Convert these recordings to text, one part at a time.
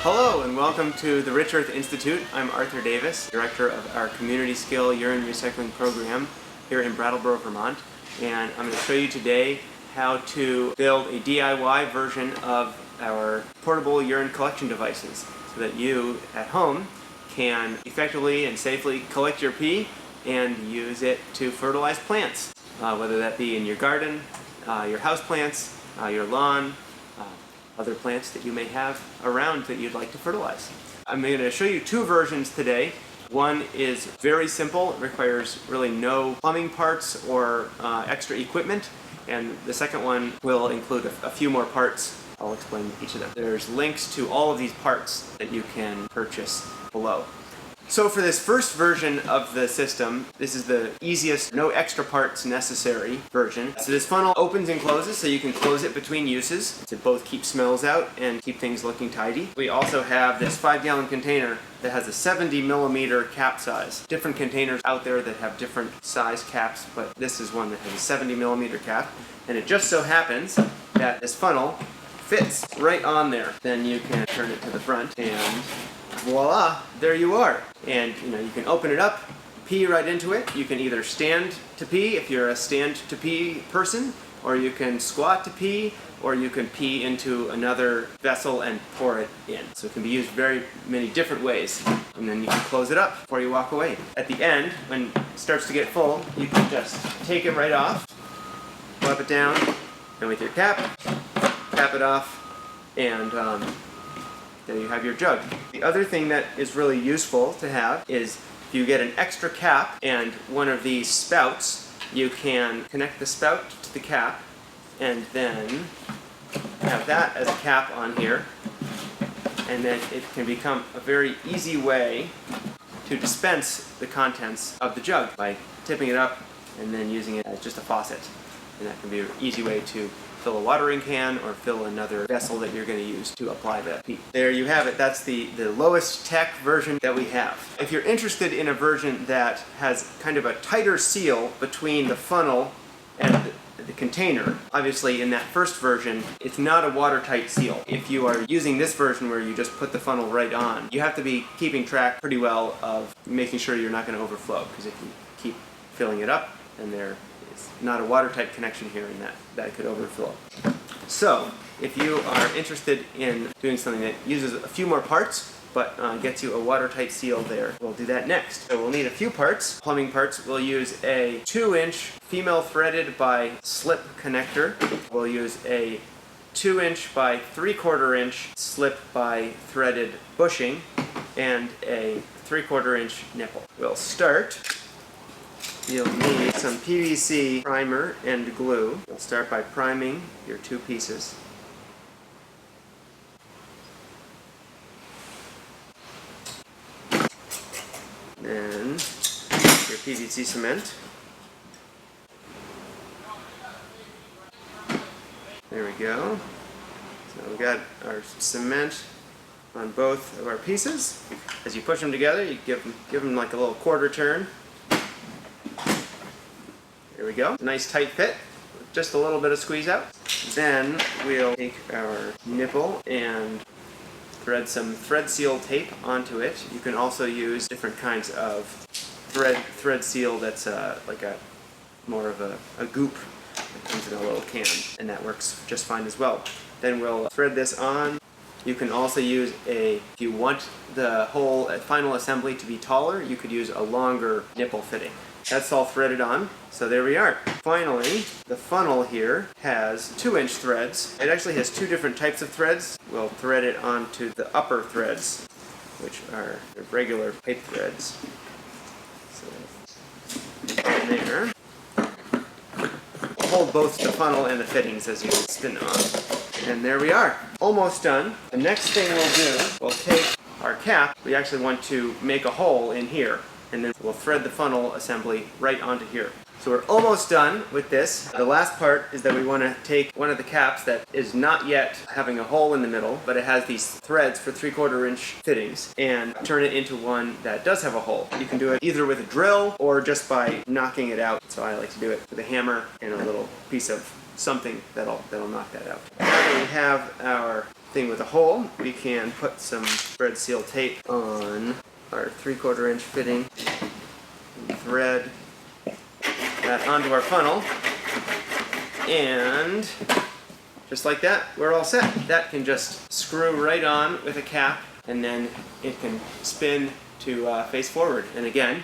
Hello and welcome to the Rich Earth Institute. I'm Arthur Davis, director of our Community Skill Urine Recycling Program here in Brattleboro, Vermont. And I'm going to show you today how to build a DIY version of our portable urine collection devices so that you at home can effectively and safely collect your pee and use it to fertilize plants, whether that be in your garden, your house plants, your lawn, other plants that you may have around that you'd like to fertilize. I'm going to show you two versions today. One is very simple, it requires really no plumbing parts or extra equipment, and the second one will include a few more parts. I'll explain each of them. There's links to all of these parts that you can purchase below. So for this first version of the system, this is the easiest, no extra parts necessary version. So this funnel opens and closes so you can close it between uses to both keep smells out and keep things looking tidy. We also have this 5-gallon container that has a 70mm cap size. Different containers out there that have different size caps, but this is one that has a 70mm cap. And it just so happens that this funnel fits right on there. Then you can turn it to the front and voila, there you are. And you can open it up, pee right into it. You can either stand to pee if you're a stand to pee person, or you can squat to pee, or you can pee into another vessel and pour it in. So it can be used very many different ways. And then you can close it up before you walk away. At the end, when it starts to get full, you can just take it right off, flip it down, and with your cap it off, and there you have your jug. The other thing that is really useful to have is if you get an extra cap and one of these spouts, you can connect the spout to the cap and then have that as a cap on here, and then it can become a very easy way to dispense the contents of the jug by tipping it up and then using it as just a faucet. And that can be an easy way to fill a watering can or fill another vessel that you're going to use to apply the pee. There you have it. That's the lowest tech version that we have. If you're interested in a version that has kind of a tighter seal between the funnel and the container, obviously in that first version it's not a watertight seal. If you are using this version where you just put the funnel right on, you have to be keeping track pretty well of making sure you're not going to overflow, because if you keep filling it up, then there is not a watertight connection here, and that could overflow. So if you are interested in doing something that uses a few more parts but gets you a watertight seal there, we'll do that next. So we'll need a few parts. Plumbing parts. We'll use a 2-inch female threaded by slip connector. We'll use a 2-inch by 3/4 inch slip by threaded bushing, and a 3/4 inch nipple. We'll start. You'll need some PVC primer and glue. You'll start by priming your two pieces. Then your PVC cement. There we go. So we've got our cement on both of our pieces. As you push them together, you give them like a little quarter turn. There we go. Nice tight fit with just a little bit of squeeze out. Then we'll take our nipple and thread some thread seal tape onto it. You can also use different kinds of thread seal that's like more of a goop that comes in a little can, and that works just fine as well. Then we'll thread this on. You can also use if you want the whole final assembly to be taller, you could use a longer nipple fitting. That's all threaded on, so there we are. Finally, the funnel here has 2-inch threads. It actually has two different types of threads. We'll thread it onto the upper threads, which are the regular pipe threads. So, there. Hold both the funnel and the fittings as you spin on. And there we are, almost done. The next thing we'll do, we'll take our cap. We actually want to make a hole in here, and then we'll thread the funnel assembly right onto here. So we're almost done with this. The last part is that we want to take one of the caps that is not yet having a hole in the middle, but it has these threads for 3/4 inch fittings, and turn it into one that does have a hole. You can do it either with a drill or just by knocking it out. So I like to do it with a hammer and a little piece of something that'll knock that out. Now that we have our thing with a hole, we can put some thread seal tape on our 3/4 inch fitting and thread that onto our funnel, and just like that, we're all set. That can just screw right on with a cap, and then it can spin to face forward. And again,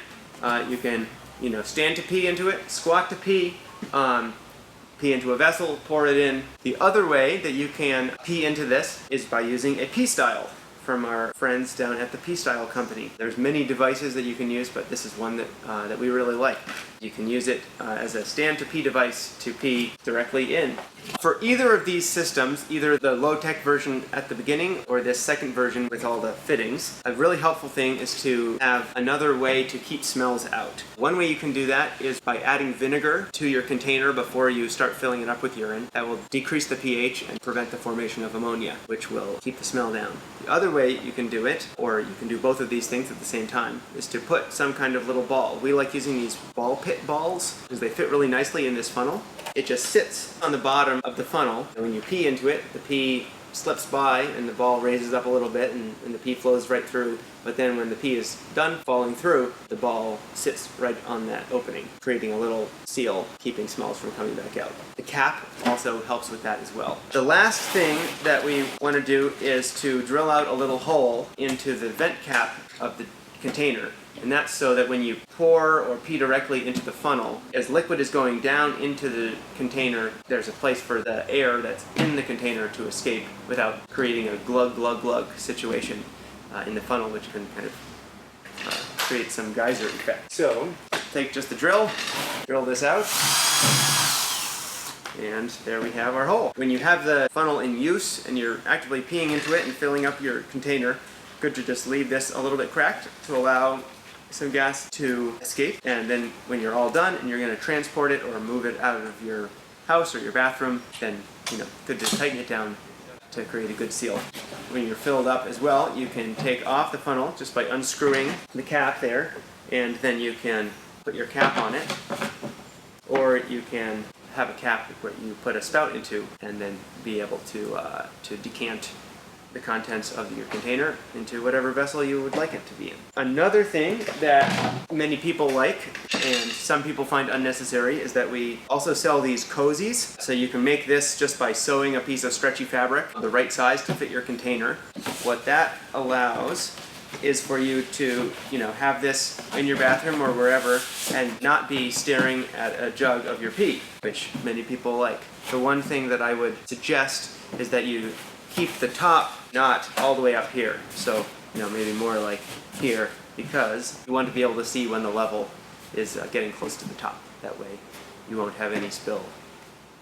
you can stand to pee into it, squat to pee, pee into a vessel, pour it in. The other way that you can pee into this is by using a pee style from our friends down at the Pee Style Company. There's many devices that you can use, but this is one that we really like. You can use it as a stand-to-pee device to pee directly in. For either of these systems, either the low-tech version at the beginning or this second version with all the fittings, a really helpful thing is to have another way to keep smells out. One way you can do that is by adding vinegar to your container before you start filling it up with urine. That will decrease the pH and prevent the formation of ammonia, which will keep the smell down. The other way you can do it, or you can do both of these things at the same time, is to put some kind of little ball. We like using these ball pit balls because they fit really nicely in this funnel. It just sits on the bottom of the funnel, and when you pee into it, the pee slips by and the ball raises up a little bit and the pee flows right through. But then when the pee is done falling through, the ball sits right on that opening, creating a little seal, keeping smells from coming back out. The cap also helps with that as well. The last thing that we want to do is to drill out a little hole into the vent cap of the container. And that's so that when you pour or pee directly into the funnel, as liquid is going down into the container, there's a place for the air that's in the container to escape without creating a glug, glug, glug situation in the funnel, which can kind of create some geyser effect. So, take just the drill this out, and there we have our hole. When you have the funnel in use and you're actively peeing into it and filling up your container, good to just leave this a little bit cracked to allow some gas to escape, and then when you're all done and you're going to transport it or move it out of your house or your bathroom, then good to tighten it down to create a good seal. When you're filled up as well, you can take off the funnel just by unscrewing the cap there, and then you can put your cap on it, or you can have a cap where you put a spout into and then be able to decant the contents of your container into whatever vessel you would like it to be in. Another thing that many people like and some people find unnecessary is that we also sell these Cozies. So you can make this just by sewing a piece of stretchy fabric the right size to fit your container. What that allows is for you to, have this in your bathroom or wherever and not be staring at a jug of your pee, which many people like. The one thing that I would suggest is that you keep the top not all the way up here, so maybe more like here, because you want to be able to see when the level is getting close to the top. That way you won't have any spill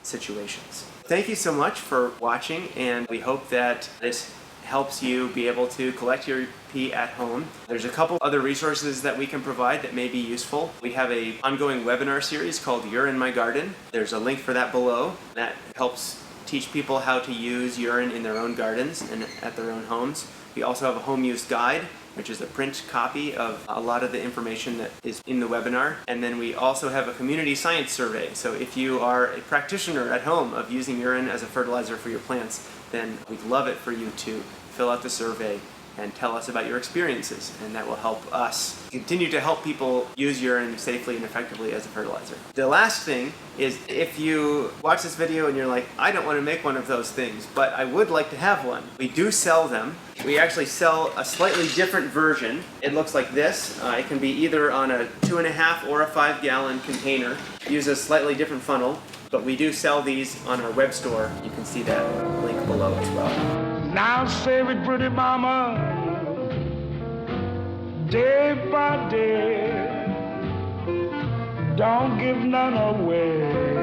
situations. Thank you so much for watching, and we hope that this helps you be able to collect your pee at home. There's a couple other resources that we can provide that may be useful. We have an ongoing webinar series called Urine in My Garden. There's a link for that below. That helps teach people how to use urine in their own gardens and at their own homes. We also have a home use guide, which is a print copy of a lot of the information that is in the webinar. And then we also have a community science survey. So if you are a practitioner at home of using urine as a fertilizer for your plants, then we'd love it for you to fill out the survey and tell us about your experiences, and that will help us continue to help people use urine safely and effectively as a fertilizer. The last thing is, if you watch this video and you're like, I don't want to make one of those things, but I would like to have one. We do sell them. We actually sell a slightly different version. It looks like this. It can be either on a 2.5 or a 5-gallon container. Use a slightly different funnel, but we do sell these on our web store. You can see that link below as well. Now save it, pretty mama, day by day. Don't give none away.